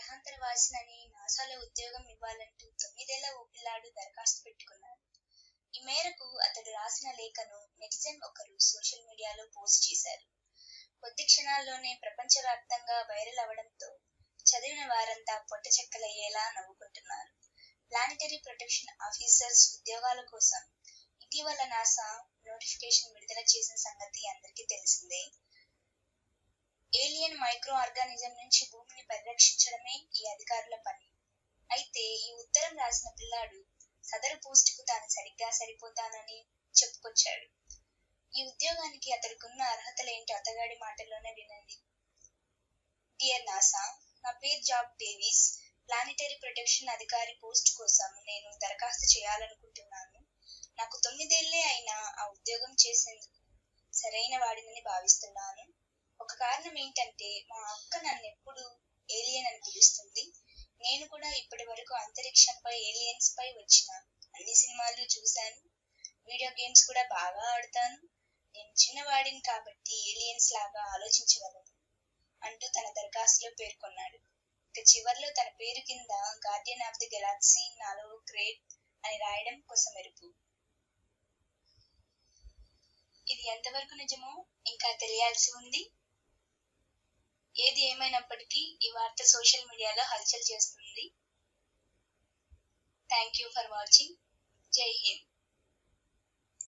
గ్రహాంతరవాసినని నాసాలో ఉద్యోగం ఇవ్వాలంటూ 9 ఏళ్ల ఓ పిల్లాడు దరఖాస్తు పెట్టుకున్నాడు. ఈ మేరకు అతడు రాసిన లేఖను నెటిజన్ ఒకరు సోషల్ మీడియాలో పోస్ట్ చేశారు. కొద్ది క్షణాల్లోనే ప్రపంచవ్యాప్తంగా వైరల్ అవడంతో చదివిన వారంతా పొట్టచెక్కలయ్యేలా నవ్వుకుంటున్నారు. ప్లానిటరీ ప్రొటెక్షన్ ఆఫీసర్స్ ఉద్యోగాల కోసం ఇటీవల నాసా నోటిఫికేషన్ విడుదల చేసిన సంగతి అందరికీ తెలిసిందే. ఏలియన్ మైక్రో ఆర్గానిజం నుంచి భూమిని పరిరక్షించడమే ఈ అధికారుల పని. అయితే ఈ ఉత్తరం రాసిన పిల్లాడు సదరు పోస్టుకు తాను సరిగ్గా సరిపోతానని చెప్పుకొచ్చాడు. ఈ ఉద్యోగానికి అతడికున్న అర్హతలేంటో అతగాడి మాటల్లోనే వినండి. డియర్ నాసా, నా పేరు జాబ్ డేవిస్. ప్లానిటరీ ప్రొటెక్షన్ అధికారి పోస్ట్ కోసం నేను దరఖాస్తు చేయాలనుకుంటున్నాను. నాకు 9 ఏళ్లే అయినా ఆ ఉద్యోగం చేసేందుకు సరైన వాడినని భావిస్తున్నాను. ఒక కారణం ఏంటంటే మా అక్క నన్నెప్పుడూ ఏలియన్ అని పిలుస్తుంది. నేను కూడా ఇప్పటి వరకు అంతరిక్షంపై ఏలియన్స్ పై వచ్చిన అన్ని సినిమాలు చూశాను. వీడియో గేమ్స్ కూడా బాగా ఆడతాను. నేను చిన్నవాడిని కాబట్టి ఏలియన్స్ లాగా ఆలోచించగలను అంటూ తన దరఖాస్తులో పేర్కొన్నాడు. ఇక చివర్లో తన పేరు కింద గార్డియన్ ఆఫ్ ది గెలాక్సీ, 4వ గ్రేడ్ అని రాయడం కొసమెరుపు. ఇది ఎంతవరకు నిజమో ఇంకా తెలియాల్సి ఉంది. ఏది ఏమైనప్పటికీ ఈ వార్త సోషల్ మీడియాలో హల్చల్ చేస్తుంది. Thank you for watching. జై హింద్.